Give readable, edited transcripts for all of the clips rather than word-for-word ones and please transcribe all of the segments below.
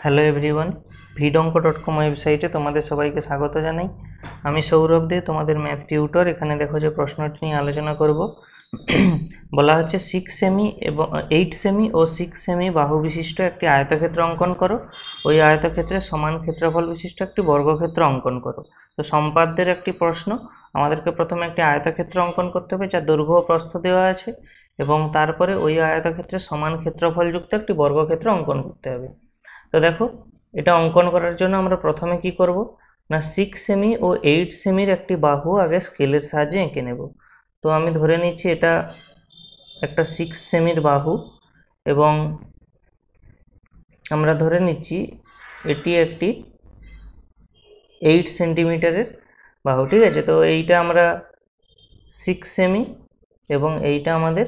Hello everyone, vidonko.com ওয়েবসাইটে তোমাদের সবাইকে স্বাগত জানাই। আমি সৌরভ দে, তোমাদের ম্যাথ টিউটর। এখানে দেখো যে প্রশ্নটি নিয়ে আলোচনা করব। বলা হচ্ছে 6 সেমি এবং 8 সেমি ও 6 সেমি বাহু বিশিষ্ট একটি আয়তক্ষেত্র অঙ্কন করো। ওই আয়তক্ষেত্রের সমান ক্ষেত্রফল বিশিষ্ট একটি বর্গক্ষেত্র অঙ্কন করো। তো সম্পাদ্যের একটি প্রশ্ন। আমাদেরকে প্রথমে একটি আয়তক্ষেত্র অঙ্কন করতে হবে যার দৈর্ঘ্য ও প্রস্থ দেওয়া আছে, এবং তারপরে ওই আয়তক্ষেত্রের সমান ক্ষেত্রফলযুক্ত একটি বর্গক্ষেত্র অঙ্কন করতে হবে। তো দেখো, এটা অঙ্কন করার জন্য আমরা প্রথমে কি করব না, 6 সেমি ও 8 সেমির একটি বাহু আগে স্কেলের সাহায্যে এঁকে নেব। তো আমি ধরে নিচ্ছি এটা একটা 6 সেমির বাহু, এবং আমরা ধরে নিচ্ছি এটি একটি 8 সেন্টিমিটারের বাহু। ঠিক আছে, তো এইটা আমরা 6 সেমি এবং এইটা আমাদের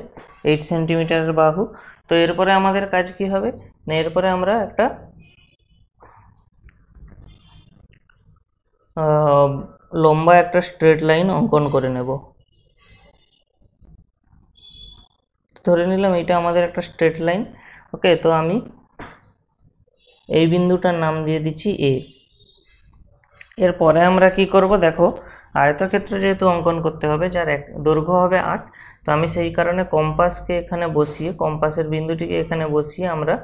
8 সেন্টিমিটারের বাহু। তো এরপরে আমাদের কাজ কি হবে না, এরপরে আমরা একটা লম্বা একটা স্ট্রেট লাইন অঙ্কন করে নেব। ধরে নিলাম এটা আমাদের একটা স্ট্রেট লাইন। ওকে, তো আমি এই বিন্দুটার নাম দিয়ে দিচ্ছি এ। এরপরে আমরা কি করব, দেখো আয়তক্ষেত্র যেহেতু অঙ্কন করতে হবে যার দৈর্ঘ্য হবে 8, তো আমি সেই কারণে কম্পাসকে এখানে বসিয়ে, কম্পাসের বিন্দুটিকে এখানে বসিয়ে আমরা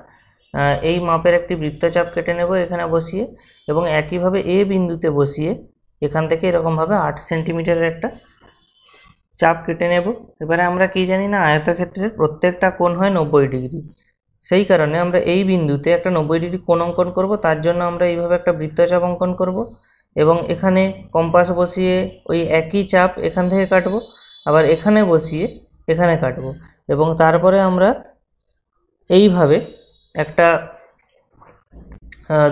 এই মাপের একটি বৃত্তচাপ কেটে নেব এখানে বসিয়ে, এবং একইভাবে এ বিন্দুতে বসিয়ে এখান থেকে এরকমভাবে 8 সেন্টিমিটারের একটা চাপ কেটে নেব। এবারে আমরা কি জানি না, আয়তক্ষেত্রের প্রত্যেকটা কোণ হয় 90 ডিগ্রি। সেই কারণে আমরা এই বিন্দুতে একটা 90 ডিগ্রি কোণ অঙ্কন করব। তার জন্য আমরা এইভাবে একটা বৃত্তচাপ অঙ্কন করব, এবং এখানে কম্পাস বসিয়ে ওই একই চাপ এখান থেকে কাটব, আবার এখানে বসিয়ে এখানে কাটব, এবং তারপরে আমরা এইভাবে একটা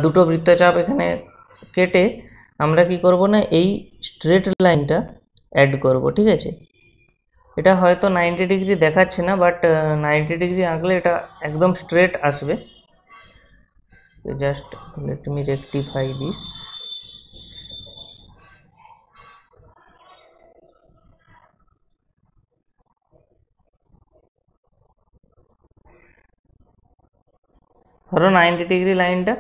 দুটো বৃত্তচাপ এখানে কেটে আমরা কি করব না, এই স্ট্রেট লাইনটা অ্যাড করব। ঠিক আছে, এটা হয়তো 90 ডিগ্রি দেখাচ্ছে না, বাট 90 ডিগ্রি আঁকলে এটা একদম স্ট্রেট আসবে। Just let me rectify this. ধরো 90 ডিগ্রি লাইনটা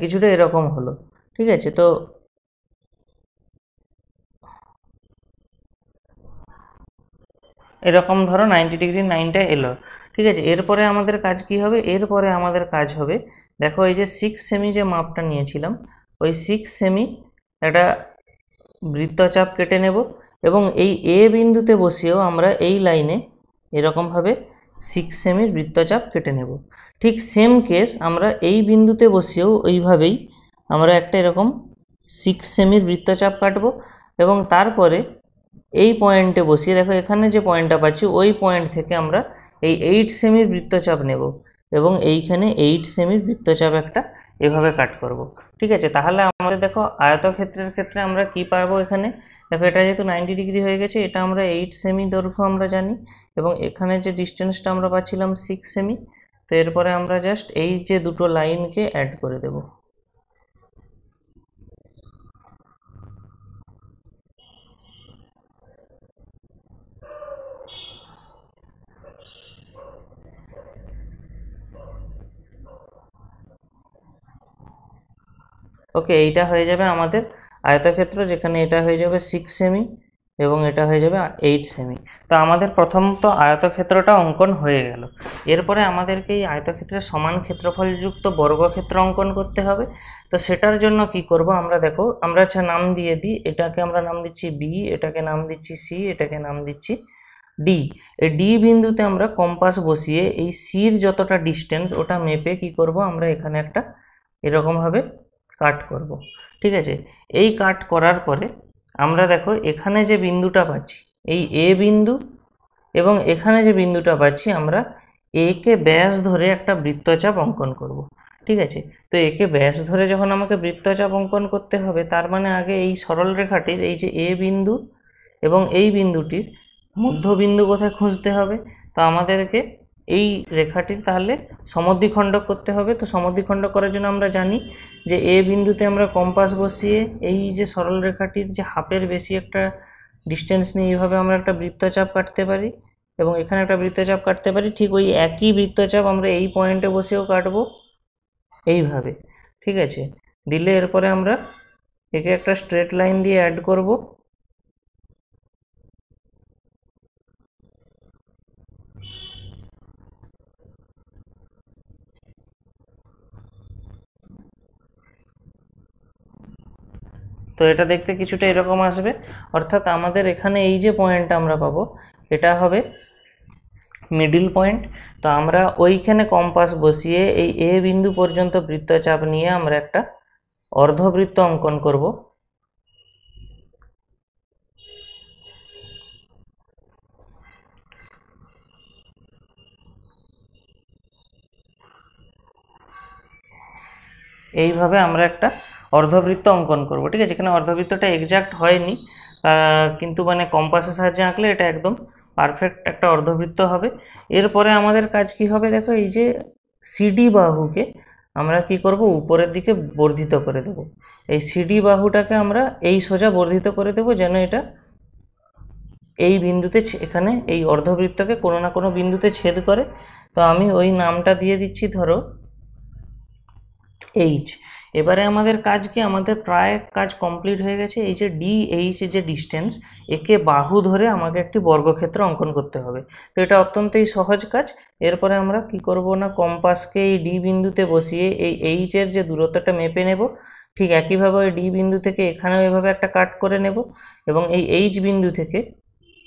কিছুটা এরকম হলো। ঠিক আছে, তো এরকম ধরো 90 ডিগ্রি লাইনটা এলো। ঠিক আছে, এরপরে আমাদের কাজ কি হবে, এরপরে আমাদের কাজ হবে, দেখো এই যে 6 সেমি যে মাপটা নিয়েছিলাম, ওই 6 সেমি একটা বৃত্তচাপ কেটে নেব, এবং এই এ বিন্দুতে বসিয়েও আমরা এই লাইনে এরকমভাবে 6 সেমির বৃত্তচাপ কেটে নেব। ঠিক সেম কেস আমরা এই বিন্দুতে বসিয়েও ওইভাবেই আমরা একটা এরকম 6 সেমির বৃত্তচাপ কাটবো, এবং তারপরে এই পয়েন্টে বসিয়ে দেখো এখানে যে পয়েন্টটা পাচ্ছি ওই পয়েন্ট থেকে আমরা এই 8 সেমির বৃত্তচাপ নেব, এবং এইখানে 8 সেমির বৃত্তচাপ একটা এভাবে কাট করব। ঠিক আছে, তাহলে আমাদের দেখো আয়তক্ষেত্রের ক্ষেত্রে আমরা কি পারবো, এখানে দেখো এটা যেহেতু 90 ডিগ্রি হয়ে গেছে, এটা আমরা 8 সেমি দৈর্ঘ্য আমরা জানি, এবং এখানে যে ডিস্টেন্সটা আমরা পাচ্ছিলাম 6 সেমি। তো এরপরে আমরা জাস্ট এই যে দুটো লাইনকে অ্যাড করে দেব। ওকে, এইটা হয়ে যাবে আমাদের আয়তক্ষেত্র, যেখানে এটা হয়ে যাবে 6 সেমি এবং এটা হয়ে যাবে 8 সেমি। তো আমাদের প্রথমত আয়তক্ষেত্রটা অঙ্কন হয়ে গেল। এরপরে আমাদেরকে এই আয়তক্ষেত্রের সমান ক্ষেত্রফলযুক্ত বর্গক্ষেত্র অঙ্কন করতে হবে। তো সেটার জন্য কি করব, আমরা দেখো আমরা নাম দিয়ে দিই, এটাকে আমরা নাম দিচ্ছি বি, এটাকে নাম দিচ্ছি সি, এটাকে নাম দিচ্ছি ডি। এই ডি বিন্দুতে আমরা কম্পাস বসিয়ে এই সির যতটা ডিস্টেন্স ওটা মেপে কি করব, আমরা এখানে একটা এরকমভাবে কাট করব। ঠিক আছে, এই কাট করার পরে আমরা দেখো এখানে যে বিন্দুটা পাচ্ছি এই এ বিন্দু, এবং এখানে যে বিন্দুটা পাচ্ছি আমরা একে ব্যাস ধরে একটা বৃত্তচাপ অঙ্কন করব। ঠিক আছে, তো একে ব্যাস ধরে যখন আমাকে বৃত্তচাপ অঙ্কন করতে হবে, তার মানে আগে এই সরল রেখাটির এই যে এ বিন্দু এবং এই বিন্দুটির মধ্যবিন্দু কোথায় খুঁজতে হবে। তো আমাদেরকে এই রেখাটির তাহলে সমদ্বিখণ্ডক করতে হবে। তো সমদ্বিখণ্ডক করার জন্য আমরা জানি যে এ বিন্দুতে আমরা কম্পাস বসিয়ে এই যে সরল রেখাটির যে হাফের বেশি একটা ডিস্টেন্স নিয়ে এইভাবে আমরা একটা বৃত্তচাপ কাটতে পারি, এবং এখানে একটা বৃত্তচাপ কাটতে পারি। ঠিক ওই একই বৃত্তচাপ আমরা এই পয়েন্টে বসেও কাটবো, এইভাবে, ঠিক আছে। দিলে এরপরে আমরা একে একটা স্ট্রেট লাইন দিয়ে অ্যাড করব। তো এটা দেখতে কিছুটা এরকম আসবে, অর্থাৎ আমাদের এখানে এই যে পয়েন্টটা আমরা পাবো এটা হবে মিডিল পয়েন্ট। তো আমরা ওইখানে কম্পাস বসিয়ে এই এ বিন্দু পর্যন্ত বৃত্তচাপ নিয়ে আমরা একটা অর্ধবৃত্ত অঙ্কন করব। এইভাবে আমরা একটা অর্ধবৃত্ত অঙ্কন করব, ঠিক আছে। এখানে অর্ধবৃত্তটা এক্সাক্ট হয়নি, কিন্তু মানে কম্পাসের সাহায্যে আঁকলে এটা একদম পারফেক্ট একটা অর্ধবৃত্ত হবে। এরপরে আমাদের কাজ কি হবে দেখো, এই যে সিডি বাহুকে আমরা কি করব, উপরের দিকে বর্ধিত করে দেব। এই সিডি বাহুটাকে আমরা এই সোজা বর্ধিত করে দেব, যেন এটা এই বিন্দুতে এখানে এই অর্ধবৃত্তকে কোনো না কোনো বিন্দুতে ছেদ করে। তো আমি ওই নামটা দিয়ে দিচ্ছি ধরো এইচ। এবারে আমাদের কাজ কি, আমাদের প্রায় কাজ কমপ্লিট হয়ে গেছে। এই যে ডি এইচ যে ডিস্টেন্স, একে বাহু ধরে আমাকে একটি বর্গক্ষেত্র অঙ্কন করতে হবে। তো এটা অত্যন্তই সহজ কাজ। এরপরে আমরা কি করব না, কম্পাসকে এই ডি বিন্দুতে বসিয়ে এই এইচের যে দূরত্বটা মেপে নেব। ঠিক একইভাবে ওই ডি বিন্দু থেকে এখানেও এভাবে একটা কাট করে নেব, এবং এই এইচ বিন্দু থেকে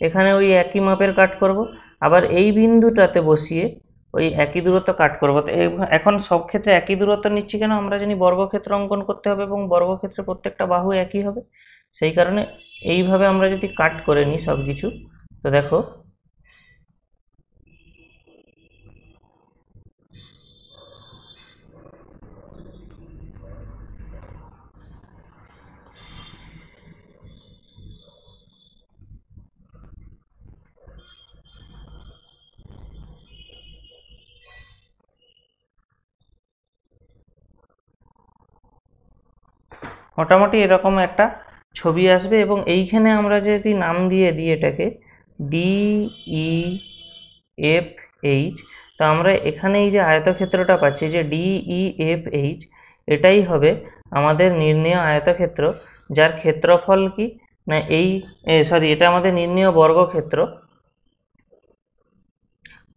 এখানে ওই একই মাপের কাট করব। আবার এই বিন্দুটাতে বসিয়ে ওই একই দূরত্ব কাট করবো। তো এখন সব ক্ষেত্রে একই দূরত্ব নিচ্ছি কেন, আমরা জানি বর্গক্ষেত্র অঙ্কন করতে হবে এবং বর্গক্ষেত্রে প্রত্যেকটা বাহু একই হবে। সেই কারণে এইভাবে আমরা যদি কাট করে নিই সব কিছু, তো দেখো মোটামুটি এরকম একটা ছবি আসবে। এবং এইখানে আমরা যদি নাম দিয়ে দিই এটাকে ডি ই এফ এইচ, তো আমরা এখানে এই যে আয়তক্ষেত্রটা পাচ্ছি যে ডি ই এফ এইচ, এটাই হবে আমাদের নির্ণেয় আয়তক্ষেত্র, যার ক্ষেত্রফল কি না এই সরি, এটা আমাদের নির্ণেয় বর্গক্ষেত্র।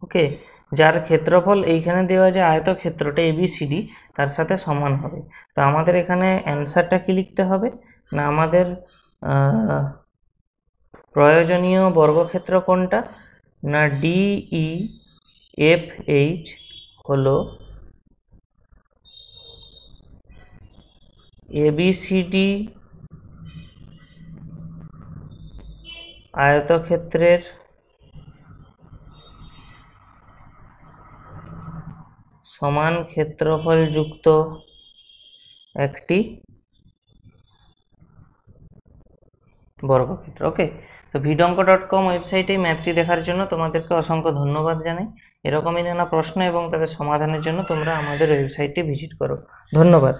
ওকে, যার ক্ষেত্রফল এইখানে দেওয়া যে আয়তক্ষেত্রটা এবিসিডি তার সাথে সমান হবে। তো আমাদের এখানে অ্যান্সারটা কি লিখতে হবে না, আমাদের প্রয়োজনীয় বর্গক্ষেত্র কোনটা না, ডিই এফ এইচ হলো এবিসিডি আয়তক্ষেত্রের সমান ক্ষেত্রফল যুক্ত একটি বর্গক্ষেত্র। ওকে, তো vidonkko.com ওয়েবসাইটে ম্যাথটি দেখার জন্য তোমাদেরকে অসংখ্য ধন্যবাদ জানাই। এরকমই নানা প্রশ্ন এবং তাদের সমাধানের জন্য তোমরা আমাদের ওয়েবসাইটটি ভিজিট করো। ধন্যবাদ।